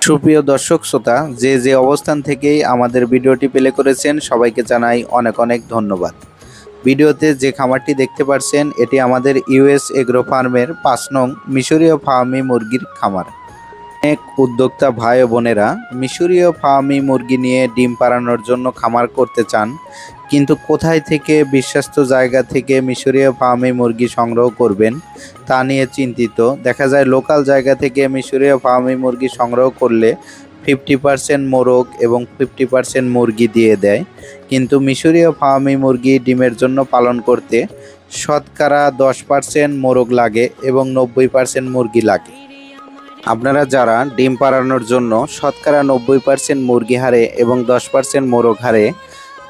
সুপ্রিয় দর্শক শ্রোতা, যে যে অবস্থান থেকেই আমাদের ভিডিওটি প্লে করেছেন সবাইকে জানাই অনেক অনেক ধন্যবাদ। ভিডিওতে যে খামারটি দেখতে পাচ্ছেন এটি আমাদের ইউএস এগ্রো ফার্মের ৫ নং মিশরীয় ফার্মি মুরগির খামার। অনেক উদ্যোক্তা ভাই ও বোনেরা মিশরীয় ফার্মি মুরগি নিয়ে ডিম পাড়ানোর জন্য খামার করতে চান, কিন্তু কোথায় থেকে বিশ্বস্ত জায়গা থেকে মিশরীয় ফার্মি মুরগি সংগ্রহ করবেন তা নিয়ে চিন্তিত। দেখা যায় লোকাল জায়গা থেকে মিশরীয় ফার্মি মুরগি সংগ্রহ করলে 50% মোরগ এবং 50% মুরগি দিয়ে দেয়, কিন্তু মিশরীয় ফার্মি মুরগি ডিমের জন্য পালন করতে শতকরা 10% মোরগ লাগে এবং 90% মুরগি লাগে। আপনারা যারা ডিম পাড়ানোর জন্য শতকরা 90% মুরগি হারে এবং 10% মোরগ হারে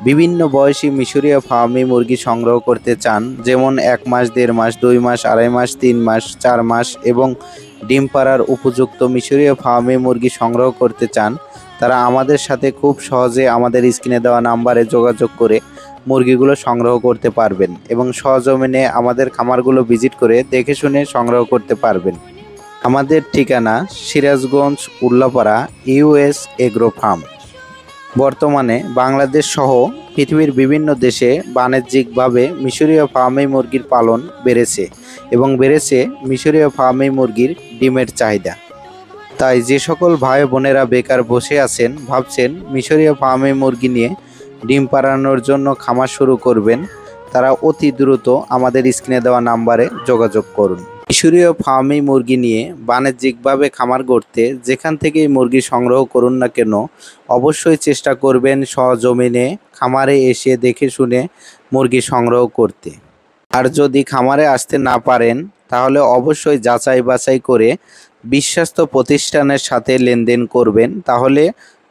বিভিন্ন বয়সী মিশরীয় ফার্মি মুরগি সংগ্রহ করতে চান, যেমন 1 মাস, 1.5 মাস, 2 মাস, 2.5 মাস, 3 মাস, 4 মাস এবং ডিম পাড়ার উপযুক্ত মিশরীয় ফার্মি মুরগি সংগ্রহ করতে চান, তারা আমাদের সাথে খুব সহজে আমাদের স্ক্রিনে দেওয়া নাম্বারে যোগাযোগ করে মুরগিগুলো সংগ্রহ করতে পারবেন এবং সহজমিনে আমাদের খামারগুলো ভিজিট করে দেখে শুনে সংগ্রহ করতে পারবেন। আমাদের ঠিকানা Sirajganj, Ullapara, US agro farm. বর্তমানে বাংলাদেশ সহ পৃথিবীর বিভিন্ন দেশে বাণিজ্যিকভাবে মিশরীয় ফার্মি মুরগির পালন বেড়েছে এবং বেড়েছে মিশরীয় ফার্মি মুরগির ডিমের চাহিদা। তাই যে সকল ভাই বোনেরা বেকার বসে আছেন, ভাবছেন মিশরীয় ফার্মি মুরগি নিয়ে ডিম পাড়ানোর জন্য খামার শুরু করবেন, তারা অতি দ্রুত আমাদের স্ক্রিনে দেওয়া নাম্বারে যোগাযোগ করুন। মিশরীয় ফার্মি মুরগি নিয়ে বাণিজ্যিকভাবে খামার করতে যেখান থেকেই মুরগি সংগ্রহ করুন না কেন, অবশ্যই চেষ্টা করবেন সহজমিনে খামারে এসে দেখে শুনে মুরগি সংগ্রহ করতে। আর যদি খামারে আসতে না পারেন তাহলে অবশ্যই যাচাই বাছাই করে বিশ্বস্ত প্রতিষ্ঠানের সাথে লেনদেন করবেন, তাহলে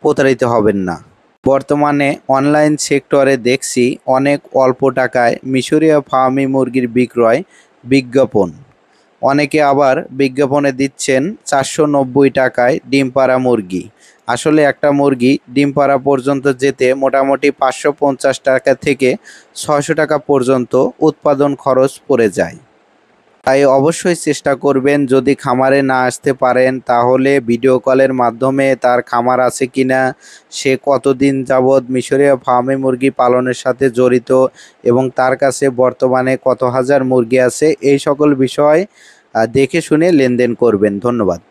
প্রতারিত হবেন না। বর্তমানে অনলাইন সেক্টরে দেখছি অনেক অল্প টাকায় মিশরীয় ফার্মি মুরগির বিক্রয় বিজ্ঞাপন। অনেকে আবার বিজ্ঞাপনে দিচ্ছেন 490 টাকায় ডিম পাড়া মুরগি। আসলে একটা মুরগি ডিম পাড়া পর্যন্ত যেতে মোটামুটি 550 টাকা থেকে 600 টাকা পর্যন্ত উৎপাদন খরচ পড়ে যায়। তাই অবশ্যই চেষ্টা করবেন, যদি খামারে না আসতে পারেন তাহলে ভিডিও কলের মাধ্যমে তার খামার আছে কিনা, সে কতদিন যাবৎ মিশরীয় ফার্মি মুরগি পালনের সাথে জড়িত এবং তার কাছে বর্তমানে কত হাজার মুরগি আছে, এই সকল বিষয় দেখে শুনে লেনদেন করবেন। ধন্যবাদ।